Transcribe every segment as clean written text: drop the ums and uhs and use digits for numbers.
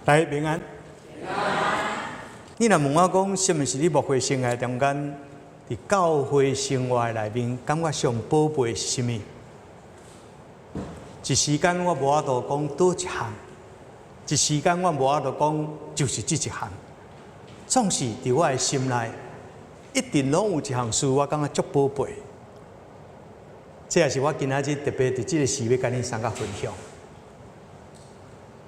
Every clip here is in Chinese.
大家平安。你若问我讲，什么是你牧会生涯中间，伫教会生活内面，感觉上宝贝是什么？一时间我无法度讲多一项，一时间我无法度讲就是这一项。总是伫我的心内，一定拢有一项事，我感觉足宝贝。这也是我今仔日特别伫这个时要甲恁三甲分享。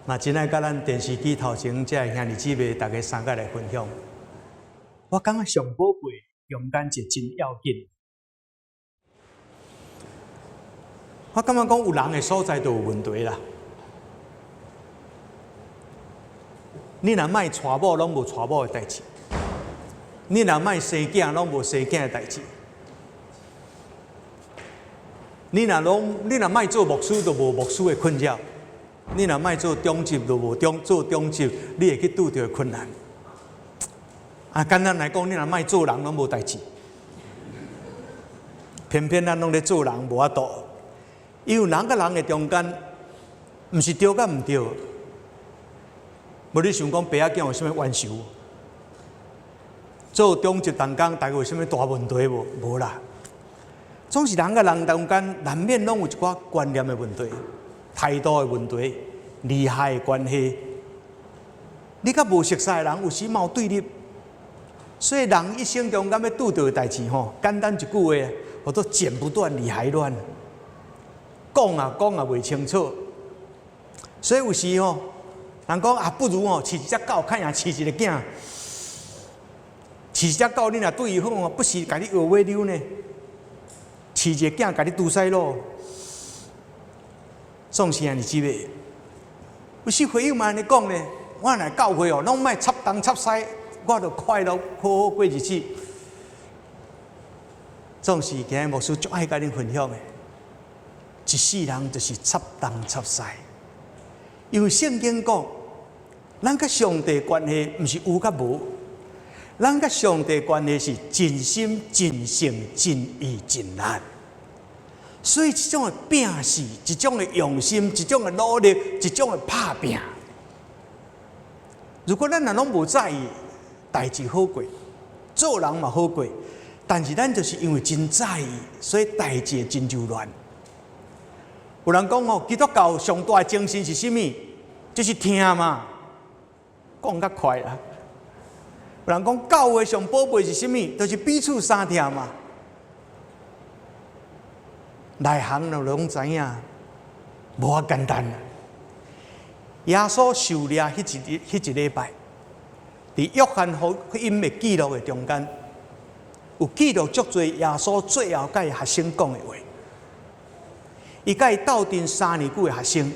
嘛，真爱甲咱电视机头前这兄弟姊妹，大家三甲来分享。我感觉上宝贝，勇敢是真要紧。我感觉讲有人的所在都有问题啦。你若莫娶某，拢无娶某的代志；你若莫生囝，拢无生囝的代志；你若莫做牧师，就无牧师的困扰。你若莫做中级，就无做中级，你会去拄到困难。简单来讲，你若莫做人，拢无代志。偏偏咱拢咧做人，无法度。因为人甲人的中间，毋是对甲毋对。无你想讲，爸仔囝有啥物冤仇？做中级同工，大家有啥物大问题无？无啦。总是人甲人中间，难免拢有一寡观念的问题。态度的问题，利害的关系，你甲无熟悉的人有时嘛有对立，所以人一生中间要拄到的代志吼，简单一句话，叫做剪不断，理还乱，讲也袂清楚，所以有时吼，人讲不如饲一只狗，看赢饲一个囝，饲一只狗你若对伊好，不是甲你摇尾溜呢，饲一个囝甲你拄西路。总是安尼姊妹，有时会友嘛安尼讲呢，我来教会哦，拢莫插东插西，我就快乐好好过日子。总是今日牧师足爱甲恁分享的，一世人就是插东插西，因为圣经讲，咱甲上帝关系毋是有甲无，咱甲上帝关系是真心、真性、真意、真力。所以，这种的拼死，这种的用心，这种的努力，这种的打拼，如果咱若拢无在意，代志好过，做人嘛好过，但是咱就是因为真在意，所以代志真柔软。有人讲哦，基督教上大的精神是什么？就是听嘛，讲较快啦。有人讲教会上宝贝是什么？就是彼此相听嘛。内行就拢知影，无遐简单啦。耶稣受掠迄一礼拜，伫约翰福音的记录的中间，有记录足多耶稣最后甲伊学生讲的话。伊甲伊斗阵3年久的学生，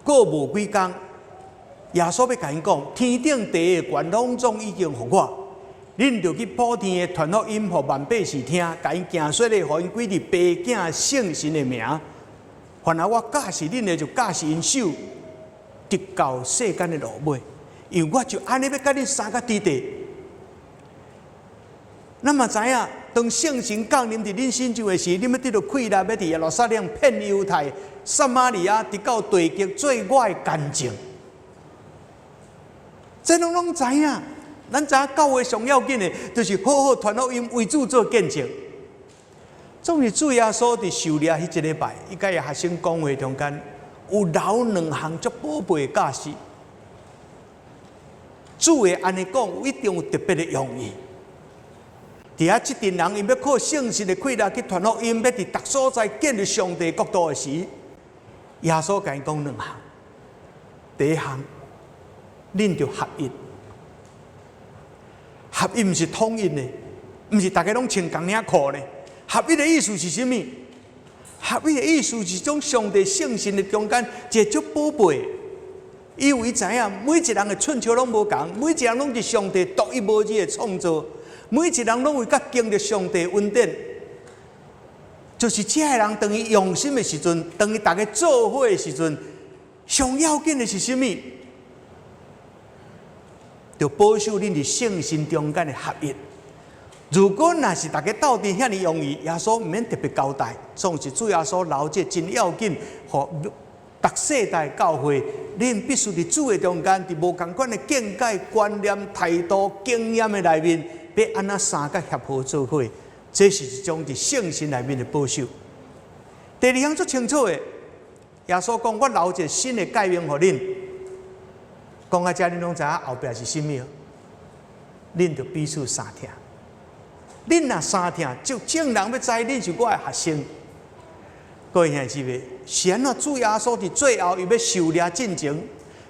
过无几工，耶稣要甲因讲：天顶地的权拢总已经互我。恁就去普天的传福音，互万百姓听，甲因行说的，互因归入爸囝圣神的名。凡来我教示恁的，就教示因手，直到世间的落尾。因为我就安尼要甲恁三个弟弟。咱嘛知影，当圣神降临伫恁身上的时，恁要得到快乐，要伫耶路撒冷遍犹太、撒玛利亚，直到地极，做我的干净。这拢知影。咱知影教会上要紧的，就是好好传福音，为主做见证。总是主耶稣伫受掠迄一礼拜，伊甲伊学生讲话中间，有留2项足宝贝的教示。主会安尼讲，有一定有特别的用意。伫遐即群人，因要靠圣神的快乐去传福音，要伫逐所在建立上帝国度的时，耶稣甲因讲2项。第一项，恁着合一。合一毋是统一的，毋是大家拢穿同领裤的。合一的意思是什么？合一的意思是种上帝圣神的中间一个足宝贝，因为知影每一人的寸草拢无同，每一人拢是上帝独一无二的创造，每一人拢有甲经历上帝恩典。就是这个人，当伊用心的时阵，当伊大家做伙的时阵，上要紧的是什么？就保守恁伫圣神中间的合一。如果若是大家斗阵遐尼容易，耶稣毋免特别交代，总是主耶稣留这真要紧，互逐世代教会，恁必须伫主的中间，伫无共款的见解、观念、态度、经验的内面，要安怎三甲协和做伙，这是一种伫圣心内面的保守。第二项最清楚的，耶稣讲：“我留一个新的诫命互恁。”讲到这，恁拢知影后壁是啥物？恁着彼此相听。恁若相听，就众人要知恁是我的学生。各位兄弟姊妹，是安怎主耶稣伫最后，伊要受掠进前，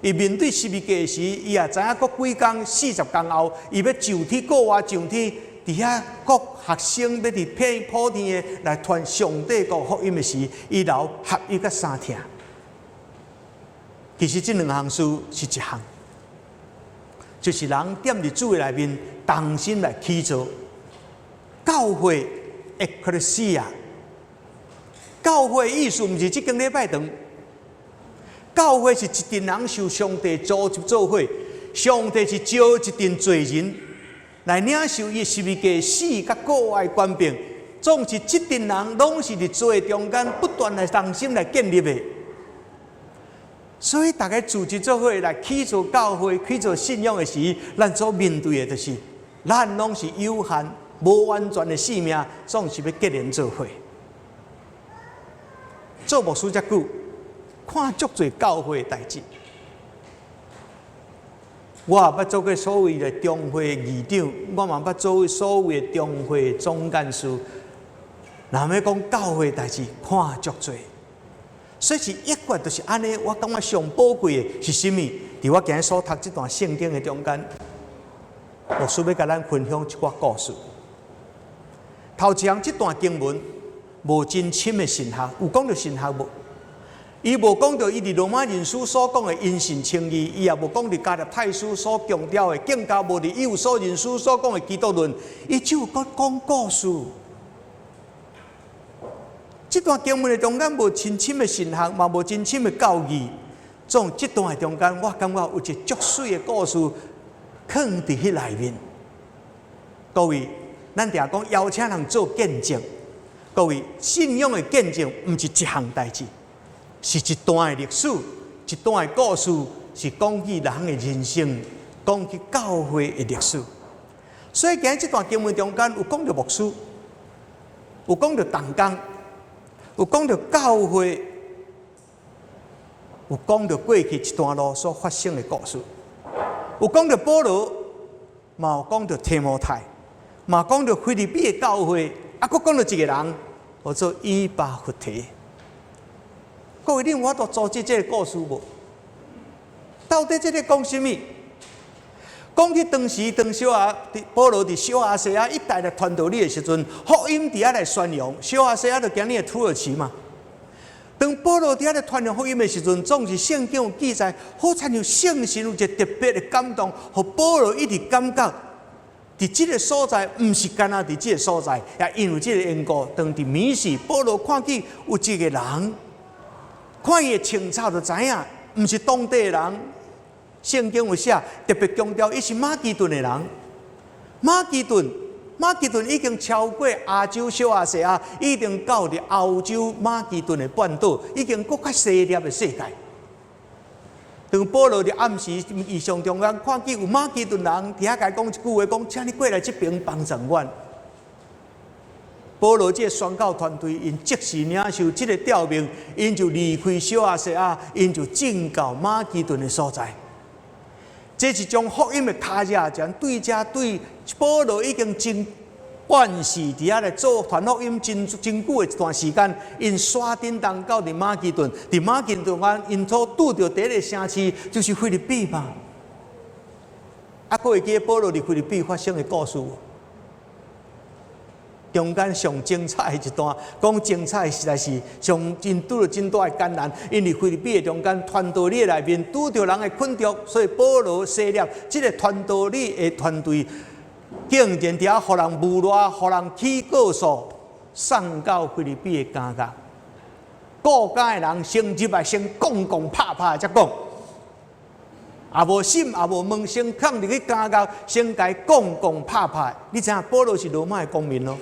伊面对十字架时，伊也知影佫几工40工后，伊要上天过活上天，伫遐各学生要伫遍普天的来传上帝国福音的时，伊留合一甲相听。其实这两项事是一项，就是人踮伫主的内面，同心来起造教会 Ecclesia。教会意思毋是即间礼拜堂，教会是一群人受上帝召集做伙，上帝是召一群罪人来领受伊十字架死甲过爱官兵，总是即群人拢是伫罪中间不断来同心来建立的。所以大家组织做伙来起造教会、起造信仰的时，咱所面对的就是，咱拢是有限、无完全的性命，总是要结连做伙。做牧师遮久，看足侪教会的代志。我也捌做过所谓的中会议长，我嘛捌做过所谓的中会总干事。若要讲教会的代志，看足侪。所以是一贯就是安尼。我感觉上宝贵的是啥物？伫我今日所读这段圣经的中间，牧师要甲咱分享一寡故事。头一项这段经文。无真深的神学，有讲到神学无？伊无讲到伊伫罗马人书所讲的因信称义，伊也无讲到加勒泰书所强调的，更加无伫以弗所人书所讲的基督论，伊只有讲故事。这段经文的中间无真深的神学，嘛无真深的教义。总这段的中间，我感觉有一足水的故事藏伫迄内面。各位，咱定讲邀请人做见证。各位，信仰的见证毋是一项代志，是一段的历史，一段的故事，是讲起人的人生，讲起教会的历史。所以，今日这段经文中间有讲到牧师，有讲到同工，有讲到教会，有讲到过去一段路所发生的故事，有讲到保罗，嘛有讲到提摩太，嘛讲到腓立比的教会。佫讲到一个人，叫做以巴弗提。各位，恁有法度组织这个故事无？到底这个讲什么？讲起当时保罗伫小亚细亚一带来传道理的时阵，福音伫遐来宣扬。小亚细亚就今日的土耳其嘛。当保罗伫遐来传扬福音的时阵，总是圣经有记载，好像有圣神有一个特别的感动，互保罗一直感觉。伫这个所在，毋是干那伫这个所在，也因为这个缘故，当伫米士，保罗看见有一个人，看伊的清楚就知影，毋是当地的人。圣经有写，特别强调伊是马其顿的人。马其顿已经超过亚洲小亚细亚，已经到伫欧洲马其顿的半岛，已经更较西边的世界。当保罗伫暗时异象中间看见有马其顿人伫遐甲讲一句话，讲：“请你过来这边帮助阮。”保罗这个宣教团队因即时领受这个调命，因就离开小亚细亚，因就进到马其顿的所在。这是将福音的卡热，将对保罗已经真万事伫遐来做传福音真久的一段时间，因刷叮当到伫马其顿，伫马其顿湾因所拄到第一个城市就是腓立比嘛。各会记保罗伫腓立比发生的故事，中间上精彩的一段，讲精彩实在是因拄到真大的艰难，因为腓立比的中间传道理内面拄到人的困局，所以保罗设立这个传道理的团队。竟然伫遐，互人侮辱，互人起告诉，送到腓立比的监狱。顾监的人先入来，先讲拍才讲，也无审，也无问，先放入去监狱，先甲伊讲拍。你知影保罗是罗马的公民咯？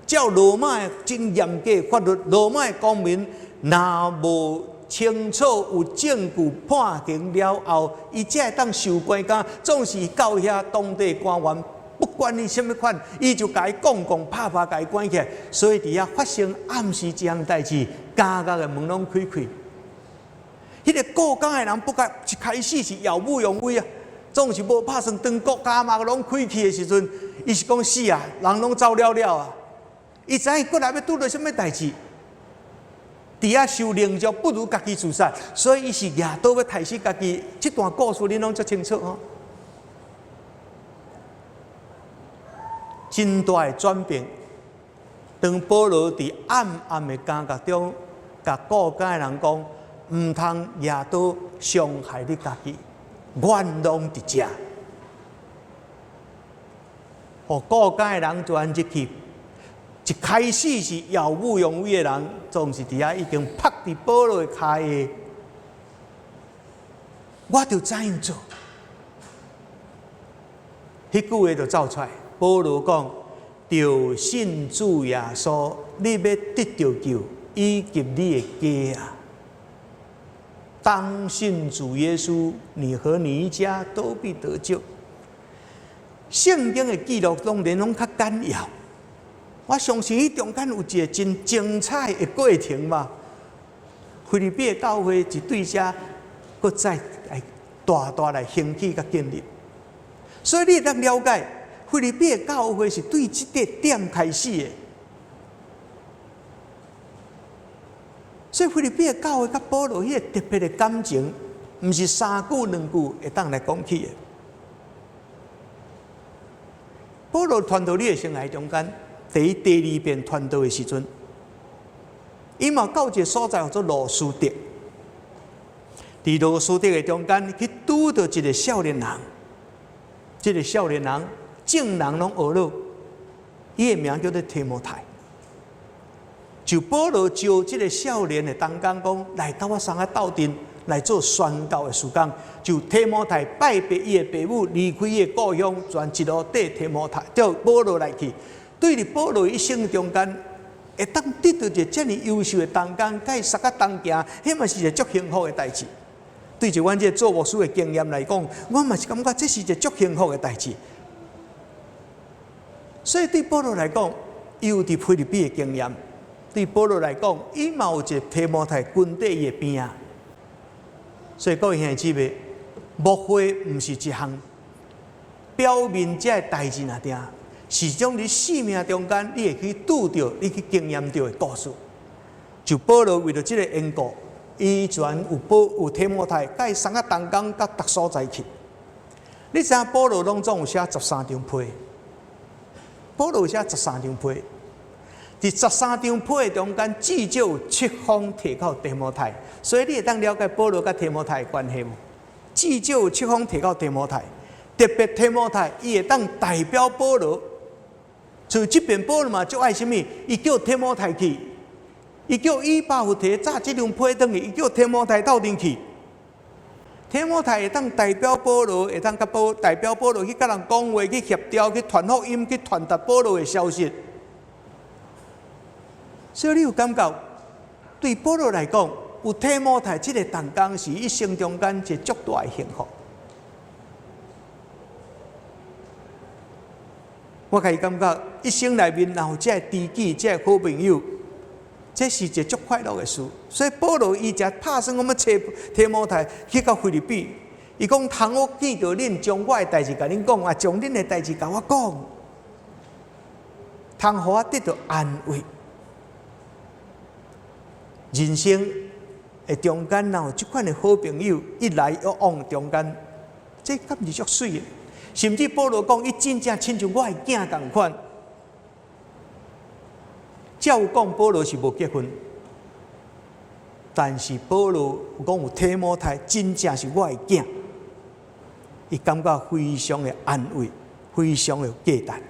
照罗马的真严格的法律，罗马的公民若无清楚有证据判刑了后，伊才会当受关监。总是到遐当地官员，不管你什么款，伊就甲伊讲拍，甲伊关起来。所以伫遐发生暗时这样代志，家家的门拢开。迄个过江的人不该一开始是耀武扬威啊，总是无拍算当国家嘛拢开去的时阵，伊是讲死啊，人拢走了啊。伊知影过来要拄到什么代志，伫遐受凌辱不如家己自杀，所以伊是夜倒要杀死家己。这段故事恁拢足清楚吼。真大的转变，当保罗伫暗的监狱中，甲过江的人讲。唔通夜倒伤害你家己，冤枉伫遮。互过江的人就安入去，一开始是耀武扬威的人，总是伫遐已经拍伫保罗的骹下，我就怎样做？迄句话就走出来。保罗讲：着信主耶稣，你要得到救，以及你的家啊。当信主耶稣，你和你一家都必得救。圣经的记录当然拢较简要，我相信迄中间有一个真精彩的过程嘛。菲律宾的教会一对遮，搁再来大来兴起甲建立，所以你当了解菲律宾的教会是对这个点开始的。所以菲律宾的教会甲保罗迄个特别的感情，毋是三句两句会当来讲起的。保罗传道你的生涯中间，第一、第二遍传道的时阵，伊嘛到一个所在叫做罗斯德。伫罗斯德的中间，去拄到一个少年人，这个少年人众人拢学了，伊的名叫做提摩太。就保罗招这个少年的同工讲，来甲我三个斗阵来做宣教的事工。就提摩太拜别伊的父母，离开伊的故乡，全一路缀提摩太，叫保罗来去。对于保罗一生中间，会当得到一个这么优秀的同工，甲伊三个同行，迄嘛是一个足幸福的代志。对着阮这做牧师的经验来讲，我嘛是感觉这是一个足幸福的代志。所以对保罗来讲，伊有伫菲律宾的经验。对保罗来讲，伊嘛有一个提摩太跟在伊的边啊。所以各位兄弟姊妹，牧会毋是一项表面这代志那定，是种你生命中间你会去拄到、你去经验到的故事。就保罗为了这个缘故，伊全有提摩太，甲伊三个同工到各所在去。你知影保罗拢总有写13张批，保罗有写13张批。伫13张批的中间，至少有7封提到提摩太，所以你会当了解保罗甲提摩太的关系无？至少有7封提到提摩太，特别提摩太，伊会当代表保罗。所以这边保罗嘛，就爱什么？伊叫提摩太去，伊叫以巴弗提炸这张批转去，伊叫提摩太斗阵去。提摩太会当代表保罗，会当代表保罗去甲人讲话，去协调，去传福音，去传达保罗的消息。所以你有感觉，对保罗来讲，有提摩太这个同工是一生中间一个足大的幸福。我甲伊感觉，一生内面然后这知己、这好朋友，这是一个足快乐的事。所以保罗伊才拍算我们找提摩太去到菲律宾，伊讲：通我见到恁，将我的代志甲恁讲，啊，将恁的代志甲我讲，通互我得到安慰。人生的中间，然后这款的好朋友一来一往中间，这敢是足水的。甚至保罗讲，伊真正亲像我的囝同款。照讲，保罗是无结婚，但是保罗讲有提摩太，真正是我的囝，伊感觉非常的安慰，非常的价值。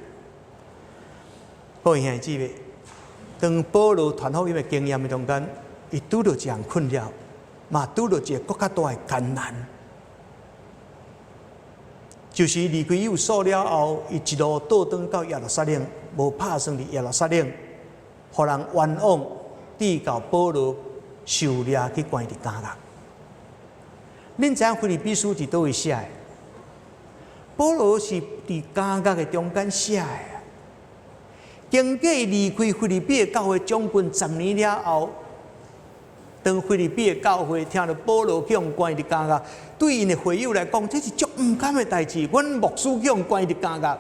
各位兄弟姊妹，当保罗传福音的经验的中间，伊拄到一项困扰，嘛拄到一个更较大的艰难，就是离开以弗所了后，伊一路倒转到耶路撒冷，无拍算伫耶路撒冷，互人冤枉，递到保罗受掠去关伫监狱。恁知影腓立比书伫倒位写的？保罗是伫监狱的中间写的。经过离开腓立比的教会将近10年了后，当腓立比的教会听到保罗去用关伫监狱，对因的会友来讲，这是足唔甘的代志。阮牧师去用关伫监狱，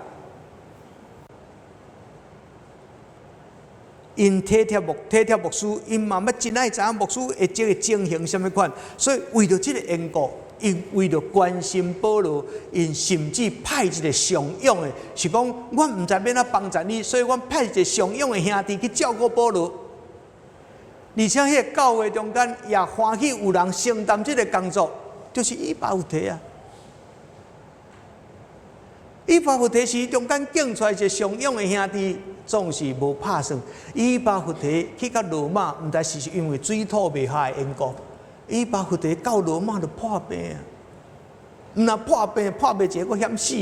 因体贴牧师，因嘛要真爱知影牧师会这个情形什么款，所以为着这个缘故。因为着关心保罗，因甚至派一个上勇的，是讲我唔知要哪帮助你，所以我派一个上勇的兄弟去照顾保罗。而且迄个教会中间也欢喜有人承担这个工作，就是以巴弗提啊。以巴弗提是中间拣出来一个上勇的兄弟，总是无拍算。以巴弗提去到罗马，唔知是因为水土未合的缘故。以巴弗提到罗马就破病啊！毋若破病一个，佫险死。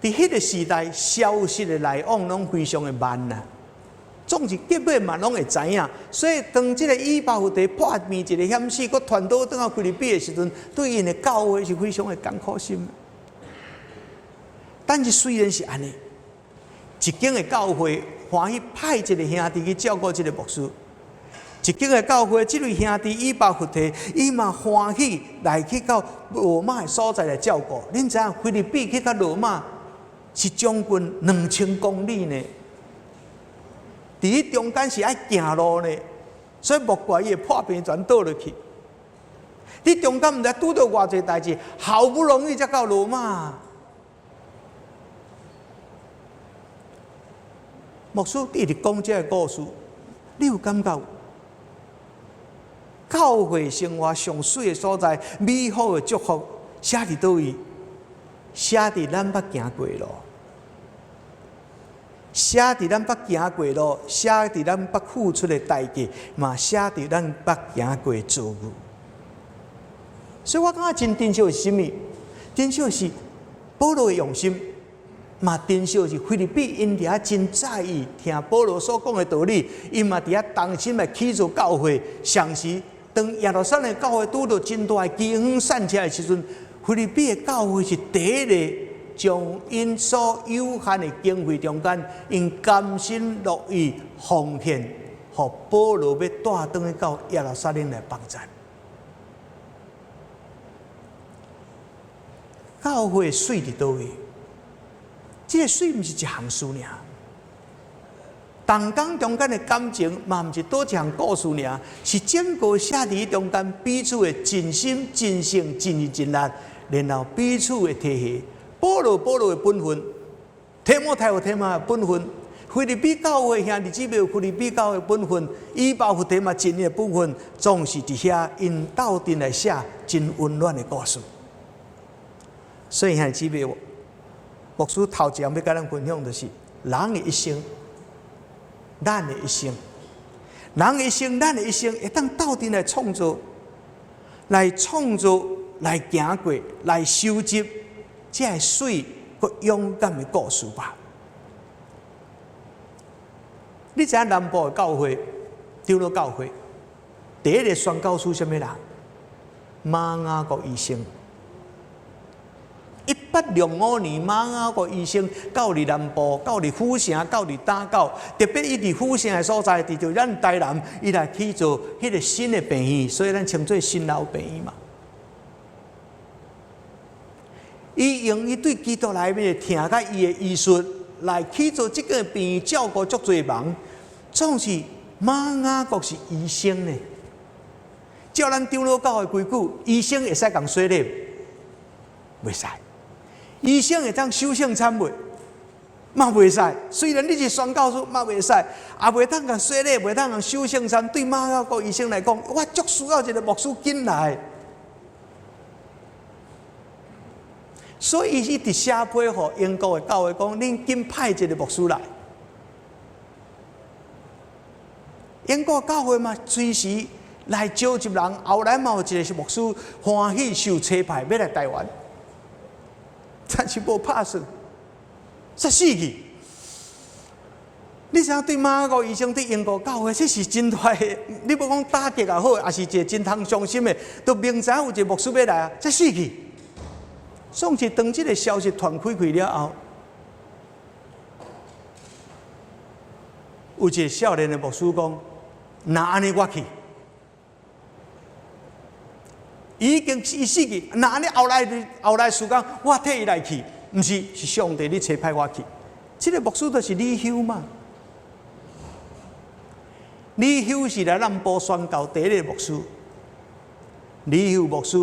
伫迄个时代，消息的来往拢非常的慢呐，总是结尾嘛拢会知影。所以当即个以巴弗提破病一个险死，佫传倒转到腓立比的时阵，对因的教会是非常的艰苦心。但是虽然是安尼，一间的教会欢喜派一个兄弟去照顾这个牧师。一间的教会，这位兄弟以巴弗提，伊嘛欢喜来去到罗马的所在来照顾。恁知影，腓立比去到罗马是将近2000公里呢，伫中间是爱行路呢，所以莫怪伊会破病全倒落去。你中间毋知拄到偌济代志，好不容易才到罗马。牧师一直讲这个故事，你有感觉？教会生活上水的所在，美好的祝福写伫倒位？写伫咱捌行过路，写伫咱捌行过路，写伫咱捌付出的代价，嘛写伫咱捌行过的遭遇。所以我感觉真珍惜的是什么？珍惜的是保罗的用心，嘛珍惜的是腓立比因伫遐真在意听保罗所讲的道理，因嘛伫遐当心来起造教会，上时。当耶路撒冷教会拄到真大的饥荒散起来的时阵，腓立比的教会是第一个将因所有限的经费中间，因甘心乐意奉献，互保罗要带转去到耶路撒冷来帮助。教会的水伫倒位？这个水毋是一项事尔。同工中间的感情，嘛毋是多一项故事尔，是整个写伫中间彼此的真心、真性、真意、真力，然后彼此的体恤。保罗的本分，提摩太的本分，腓立比教会兄弟姊妹有腓立比教会的本分，以巴弗提嘛真的本分，总是伫遐因斗阵来写真温暖的故事。所以兄弟姊妹，牧师头一项要甲咱分享的是人的一生。咱的一生，人的一生，咱的一生，会当斗阵来创造，来行过，来收集这个水和勇敢的故事吧。你知影南部的教会，长老教会，第一个宣教师什么人？马雅各医生。1805年，马雅各医生到伫南部，到伫府城，到伫打狗，特别伊伫府城的所在，伫着咱台南，伊来去做迄个新的病院，所以咱称作新老病院嘛。伊用伊对基督内面听甲伊的医术来去做这个病院，照顾足侪人，总是马雅各是医生呢。照咱长老教的规矩，医生会使共洗礼，袂使。医生会当修圣餐袂？嘛袂使。虽然你是宣教师，嘛袂使，也袂当共洗礼，袂当共修圣餐。对马雅各医生来讲，我足需要一个牧师紧来。所以伊伫写批互英国的教会讲，恁紧派一个牧师来。英国教会嘛，随时来召集人，后来嘛有一个牧师欢喜受差派要来台湾。但是无拍算，煞死去。你知影对马国医生对英国教会，这是真大的。你要讲打击也好，也是一个真通伤心的。都明知有一个牧师要来啊，才死去。总是当这个消息传开了后，有一个少年的牧师讲：“那安尼我去。”伊死去，那安尼后来时间，我替伊来去，毋是上帝你差派我去。这个牧师就是李修嘛。李修是来南部宣教第一个牧师。李修牧师，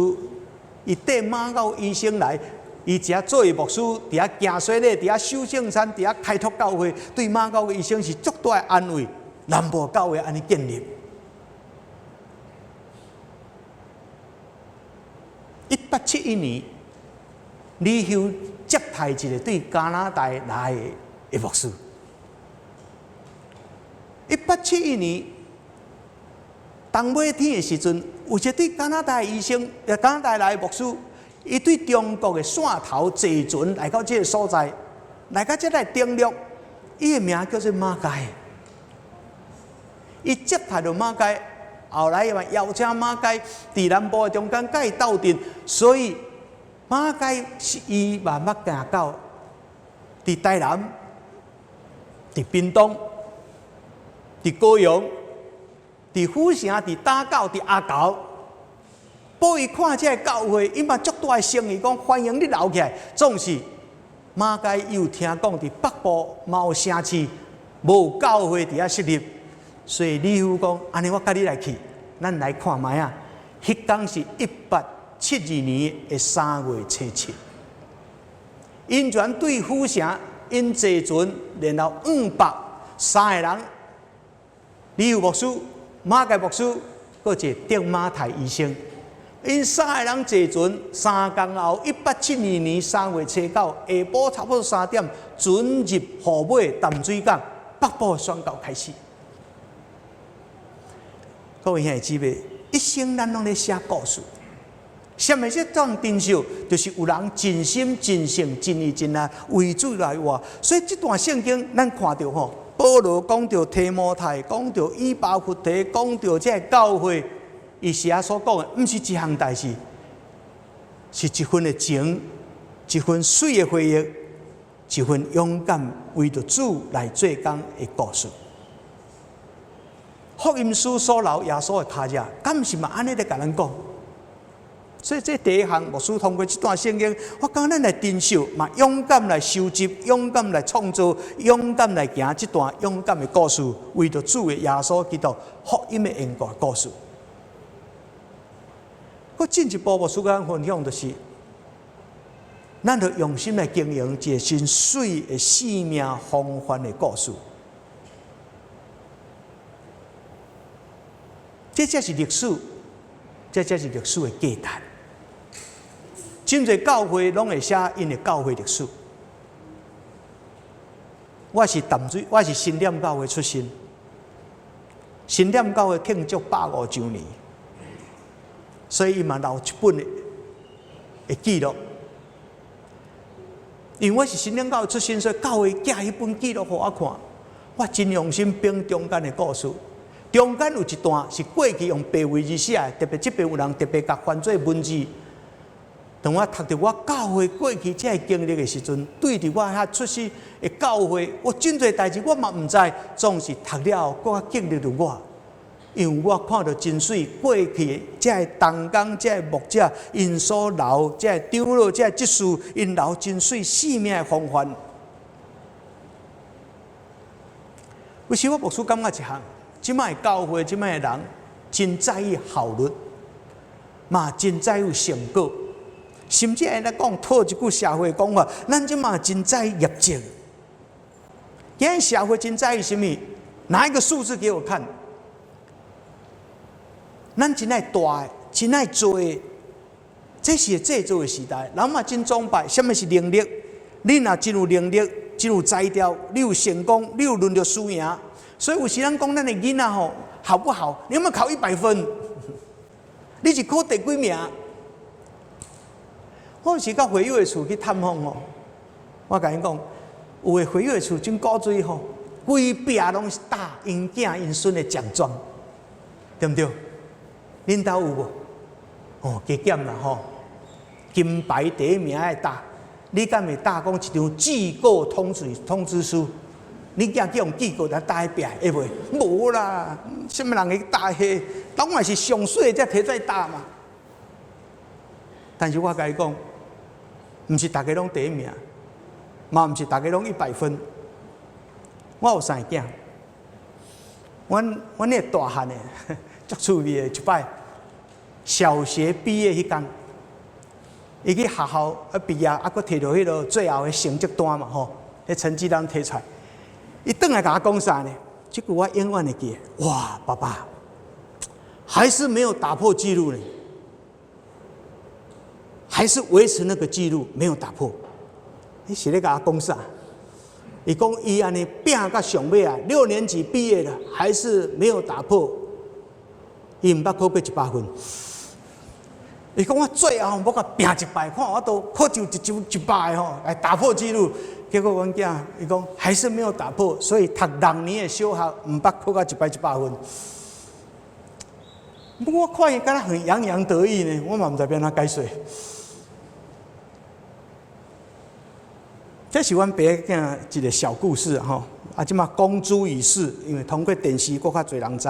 伊带马教医生来，伊只做牧师，伫遐行水咧，伫遐修圣餐，伫遐开拓教会，对马教医生是足大的安慰。南部教会安尼建立。1871年，李修接待一个对加拿大来的牧师。1871年，冬尾天的时阵，有一个对加拿大的医生，加拿大来的牧师，伊对中国的线头坐船来到这个所在，来到这来登陆，伊的名叫做马偕。伊接待到马偕。后来嘛，邀请马偕伫南部的中间，甲伊斗阵，所以马偕是伊慢慢行到伫台南、伫屏东、伫高雄、伫府城、伫打狗、伫阿狗。报伊看这个教会，伊嘛足大的诚意，讲欢迎你留起来。总是马偕又听讲伫北部嘛有城市无教会伫遐设立。所以李修讲，安尼我甲你来去，咱来看卖啊。迄天是1872年的3月初7，因全对府城因坐船，然后503个人，李修牧师、马偕牧师，搁一个丁马太医生，因3个人坐船，3天后，1872年3月初9，下晡差不多3点，船入河尾淡水港，北部的宣教开始。各位兄弟姊妹，一生咱拢咧写故事。什么是种珍惜？就是有人真心、真性、真意、真爱为主来活。所以这段圣经咱看到吼，保罗讲到提摩太，讲到以巴弗提，讲到这教会，伊写所讲的，不是一项代志，是一份的情，一份水的回忆，一份勇敢为着主来做工的故事。福音书所留耶稣的脚印，敢是嘛？安尼在甲咱讲。所以这第一项，牧师通过这段圣经，我讲咱来珍惜，嘛勇敢来收集，勇敢来创造，勇敢来行这段勇敢的故事，为着主的耶稣基督福音的恩果故事。我进一步牧师跟咱分享就是，咱要用心来经营一个真水的生命风范的故事。这才是历史，这才是历史的价值。真侪教会拢会写因的教会历史。我是新店教会出身，新店教会庆祝150周年，所以伊嘛留一本的记录。因为我是新店教会出身，所以教会寄迄本记录给我看，我真用心编中间的故事。中间有一段是过去用白话字写的，特别这边有人特别甲翻做文字。当我读到我教会过去这经历的时阵，对着我遐出世的教会，我真侪代志我嘛唔知，总是读了后，更经历着我。因为我看到真水过去这个同工、这个牧者因所留，这个长老、这个执事因留真水生命的风范。为什么牧师感觉一项？即摆教会，即摆人真在意效率，嘛真在意成果，甚至会来讲套一句社会讲法，咱即摆真在意业绩。现在社会真在意什么？拿一个数字给我看。咱真爱大，真爱做，这是制作的时代。人嘛真崇拜，什么是能力？你若真有能力，真有才调，你有成功，你有论着输赢。所以有时咱讲咱的囡仔吼好不好？你有没有考100分？你是考第几名？我有时到回友的厝去探访吼，我甲因讲，有的回友的厝真古锥吼，规壁拢是打因囝因孙的奖状，对不对？恁兜有无？哦，加减啦吼，金牌第一名爱打，你敢会打讲一张记过通知书？你囝叫用记过来打迄壁，会袂？无啦，什么人会打迄？当然是上水才摕出来打嘛。但是我甲伊讲，毋是大家拢第一名，嘛毋是大家拢100分。我有3个囝，阮那大汉的，足趣味的一摆，小学毕业迄天，伊去学校毕业，佫摕到迄个最后的成绩单嘛吼，迄成绩单摕出来，伊转来甲我讲啥呢？这句我永远会记得。哇，爸爸，还是没有打破纪录呢，还是维持那个纪录没有打破。你是咧甲我讲啥？伊讲伊安尼拼到上尾啊，6年级毕业了，还是没有打破，伊毋捌考过100分。伊讲我最后要甲拼100，看我都考就100吼，来打破纪录。结果阮囝伊讲还是没有打破，所以读6年的小学毋捌考到100分。不过我看伊敢若很洋洋得意呢，我嘛毋知变哪解释。这是阮爸囝一个小故事吼，啊，即马公诸于世，因为通过电视，搁较侪人知。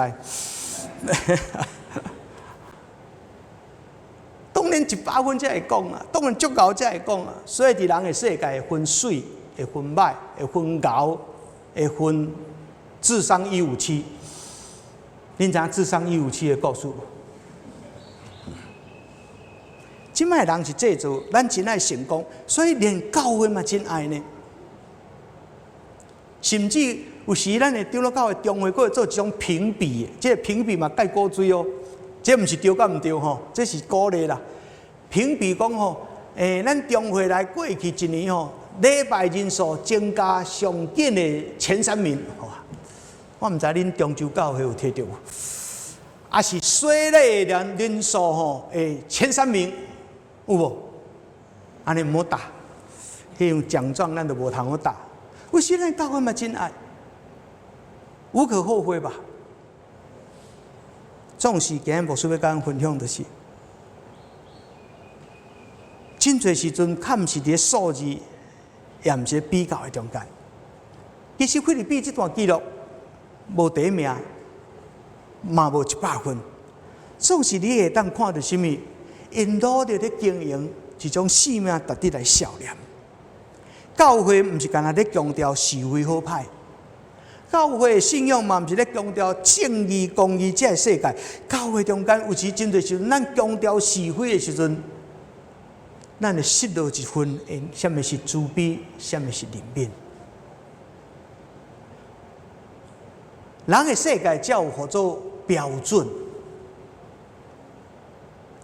当然100分才会讲啊，当然足够才会讲啊。所以伫人的世界会分水，会分歹，会分高，会分智商157。恁知影智商157的故事无？即摆人是这做，咱真爱成功，所以连教会嘛真爱呢。甚至有时咱的长老教会中会，佫会做一种评比的，这个评比嘛介鼓水哦，这毋是对甲毋对吼，这是鼓励啦。评比讲吼，咱中会来过去一年吼，礼拜人数增加上紧的前3名，我毋知恁中州教会有摕到无？啊是水礼人数吼，前3名。有无？安尼毋好打，迄种奖状咱就无通好打。有时咱教会嘛真爱，无可厚非吧。总是今日牧师要甲咱分享的是，真侪时阵看毋是伫数字，也毋是比较的中间。其实菲律宾这段记录无第一名，嘛无100分。总是你会当看到什么？因努力咧经营一种生命，值得来效念。教会毋是干那咧强调是非好歹，教会的信仰嘛毋是咧强调正义公义这个世界。教会中间有时真侪时阵，咱强调是非的时阵，咱会失落一分，什么是慈悲，什么是怜悯。人的世界才有叫做标准，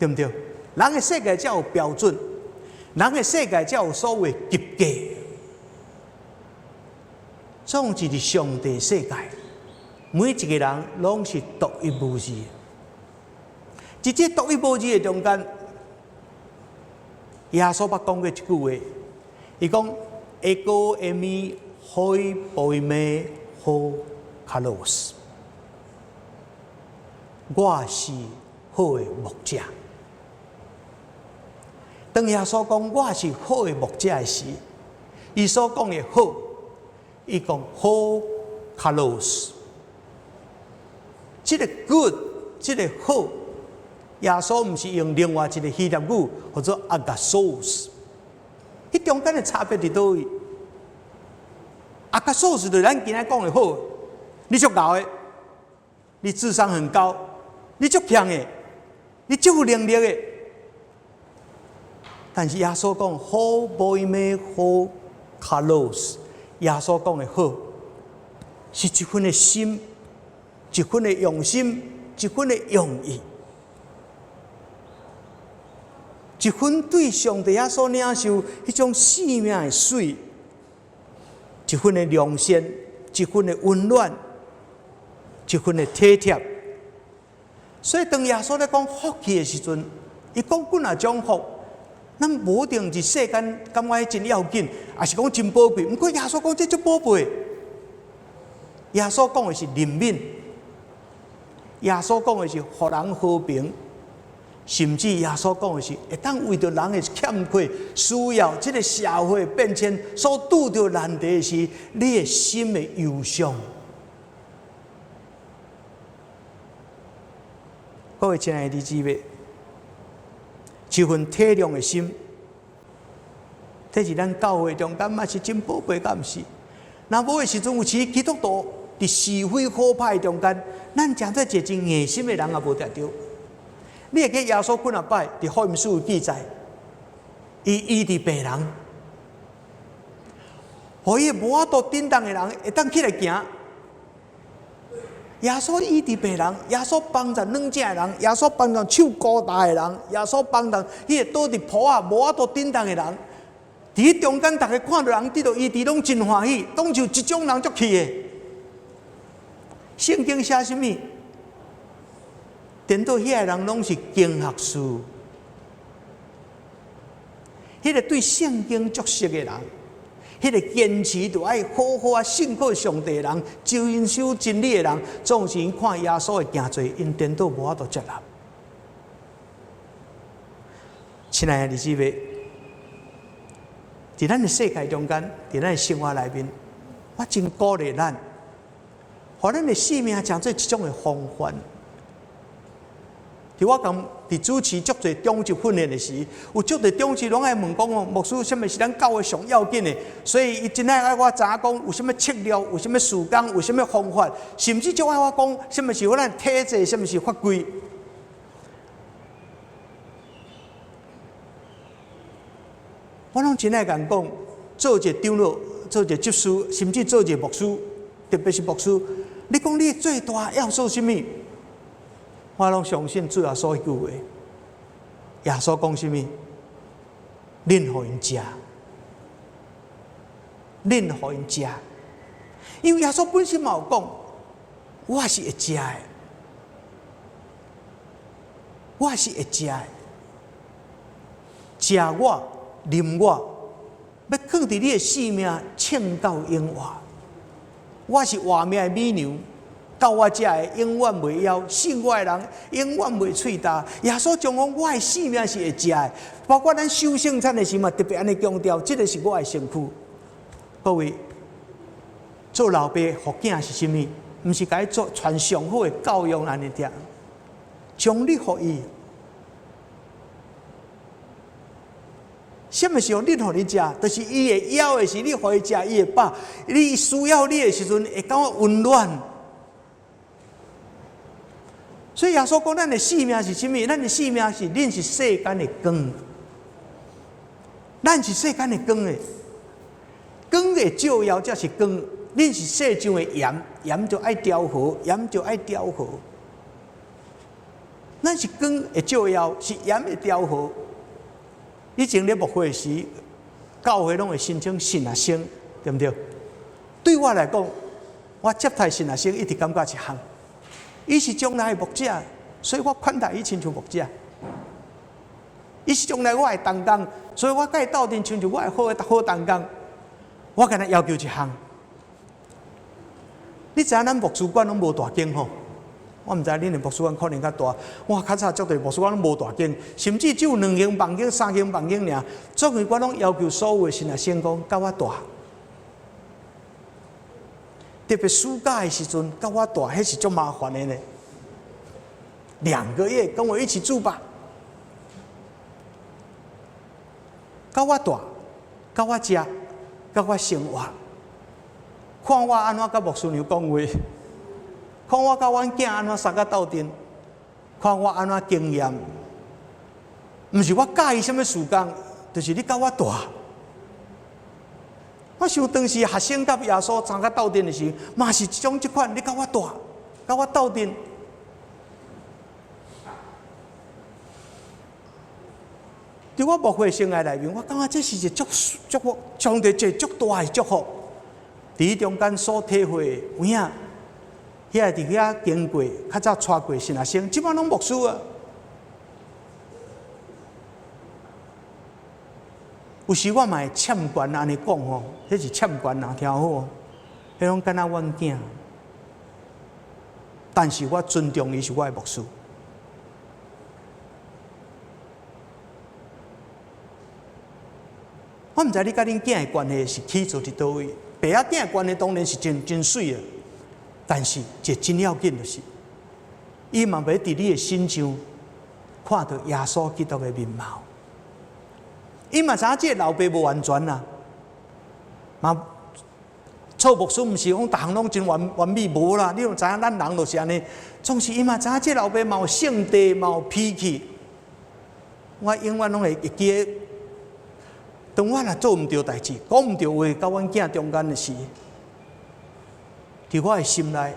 对不对？人的世界才有标准，人的世界才有所谓级格。总之，伫上帝世界，每一个人拢是独一无二的。在这独一无二的中间，耶稣捌讲过一句话，伊讲：“Ego eimi hoi poime ho kalos。”我是好的牧者。当耶稣讲我是好的牧者时，伊所讲的好，伊讲好 kalos， 这个 good， 这个好，耶稣唔是用另外一个希腊语或者 agathos， 迄中间的差别伫倒位 ？agathos 就是咱今仔讲的好，你足高的，你智商很高，你足强的，你足有能力的。但是耶稣讲好不咩好 kalos， 耶稣讲的好，是一份的心，一份的用心，一份的用意，一份对上帝所领受迄种生命的水，一份的良善，一份的温暖，一份的体贴。所以当耶稣在讲福气的时阵，伊讲几哪种福？咱无定是世间感觉真要紧，也是讲真宝贝。毋过耶稣讲这足宝贝，耶稣讲的是怜悯，耶稣讲的是互人和平，甚至耶稣讲的是会当为着人的欠缺、需要，这个社会变迁所拄着难题的是你的心的忧伤。各位亲爱的弟姊妹，一份体谅的心，这是咱教会中间嘛是真宝贵，敢毋是？若无的时阵，有时基督徒伫是非好歹中间，咱真做一个真硬心的人也无得着。你会记耶稣几啊摆伫福音书有记载，伊医治病人，互伊无法度顶当的人会当起来行。耶稣医治病人，耶稣帮助软正的人，耶稣帮助手高大的人，耶稣帮助迄个倒伫坡啊无法度顶当的人。伫中间，大家看到人得到医治，拢真欢喜，拢就一种人足气的。圣经写什么？等到遐个人拢是经学士，迄个对圣经足熟的人。迄个坚持着爱好好信靠上帝的人，遵守真理的人，总是因看耶稣的行罪，因颠倒无法度接纳。亲爱的弟姊妹，在咱的世界中间，在咱的生活内面，我真鼓励咱，互咱的生命成做一种的风范。伫我讲伫主持足侪中级训练的时，有足侪中级拢爱问讲哦，牧师，什么是咱教会上要紧的？所以伊真爱我知影讲有什么策略，有什么时间，有什么方法，甚至就爱我讲什么是咱体制，什么是法规。我拢真爱讲，做一个长老，做一个执事，甚至做一个牧师，特别是牧师，你讲你最大要做什么？我拢相信主要说一句话，耶稣讲什么？恁互因食，恁互因食。因为耶稣本身嘛有讲，我是会食的，我是会食的，食我，啉我，要放伫你的性命，称到永远。我是活命的美牛。到我这的永远袂枵，信我的人永远袂喙焦。耶稣讲我的性命是会食的，包括咱守圣餐的时嘛，特别安尼强调，这个是我的身躯。各位，做老爸互囝是什么？毋是该做传上好的教育安尼点，将你互伊。什么时候你互你食？就是伊会枵的时，你互伊食，伊会饱。你需要你的时阵，会感觉温暖。所以耶稣讲，咱的性命是什么？咱的性命是，恁是世间的光，咱是世间的光的，光的照耀才是光。恁是世上的盐，盐就爱调和，盐就爱调和。咱是光的照耀，是盐的调和。以前咧牧会时，教会拢会申请神学生，对不对？对我来讲，我接待神学生一直感觉一项。伊是将来的牧者，所以我款待伊亲像牧者。伊是将来我的同工，所以我甲伊斗阵亲像我的好同工。我甲他要求一项，你知影咱牧师馆拢无大间吼？我毋知恁的牧师馆可能较大。我较早足侪牧师馆拢无大间，甚至只有2间房间、3间房间尔。总归我拢要求所有的神学生讲，甲我大。特别暑假的时阵，甲我大，迄是足麻烦的呢。2个月跟我一起住吧，甲我大，甲我食，甲我生活，看我安怎甲牧师娘讲话，看我甲阮囝安怎相甲斗阵，看我安怎经验。毋是我介意什么时间，就是你甲我大。我想当时学生甲耶稣参加斗阵的时候，嘛是这款，你甲我大，甲我斗阵。伫我牧会生涯内面，我感觉这是一个上帝一个足大的祝福。伫中间所体会的有影，遐伫遐经过，较早带过神学生，即摆拢牧师啊。有时我嘛会欠管安尼讲吼，迄是欠管啊，听好哦。迄种敢若阮囝，但是我尊重伊是我的牧师。我毋知你甲恁囝的关系是起自伫倒位，爸仔囝的关系当然是真水的，但是一个真要紧就是，伊嘛袂伫你的身上看到耶稣基督的面貌。伊嘛知影即个老爸无完全啊，嘛做牧师毋是讲逐项拢真完美无啦。你有知影咱人就是安尼，总是伊嘛知影即个老爸嘛有性地，嘛有脾气。我永远拢会记得。当我若做毋对代志，讲毋对话，甲阮囝中间的事，伫我的心内，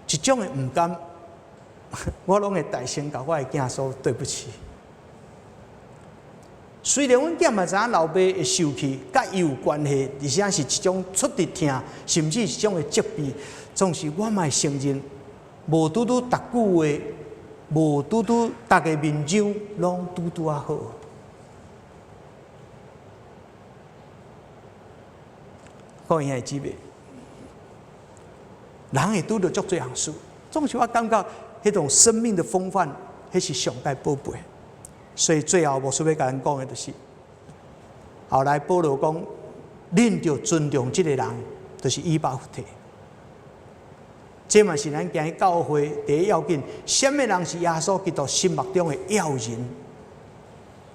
一种的毋甘，我拢会大声甲我的囝说对不起。虽然阮囝嘛知影老爸会受气，甲伊有关系，而且是一种出直疼，甚至是一种的责备，总是我嘛会承认，无拄拄逐句话，无拄拄逐个面上，拢拄拄啊好。各位兄弟姊妹，人会拄到足多项事，总是我感觉迄种生命的风范，迄是上帝宝贝。所以最后，牧师要甲咱讲的就是，后来保罗讲，恁着尊重这个人，就是以巴弗提。这嘛是咱今日教会第一要紧，什么人是耶稣基督心目中的要人？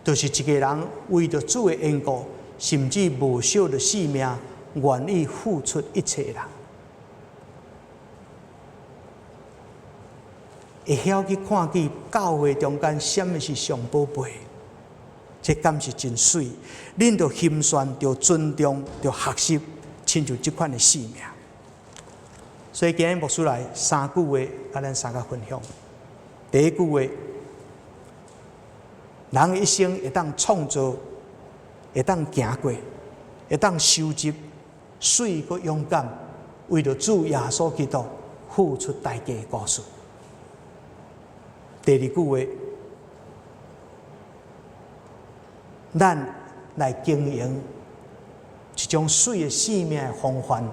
就是一个人为着主的缘故，甚至无惜着性命。愿意付出一切人，会晓去看见教会中间什么是上宝贝，这敢是真水。恁着谦逊，着尊重，着学习，亲像这款的性命。所以今日牧师来三句话，甲咱三个分享。第一句话，人一生会当创造，会当行过，会当收集。水个勇敢，为了主耶稣基督付出代价的故事。第二句话，咱来经营一种水的生命的方法，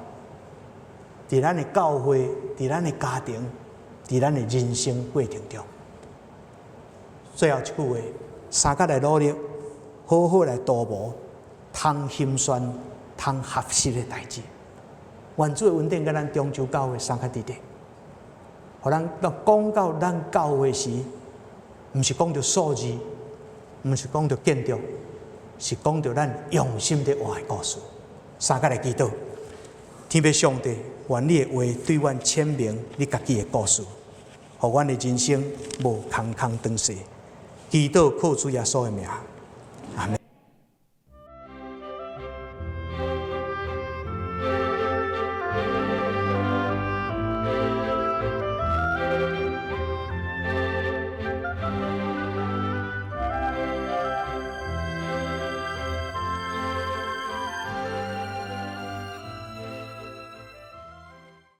在咱的教会，在咱的家庭，在咱的人生过程中。最后一句话，三个来努力，好好来度磨，通心酸。通合适的代志，愿主的恩典甲咱中州教会三个弟弟，互咱讲到咱教会时，毋是讲着数字，毋是讲着建筑，是讲着咱用心的活的故事。三个来祈祷，天父上帝，愿你的话对阮阐明你家己的故事，互阮的人生无空空长逝。祈祷靠主耶稣的名。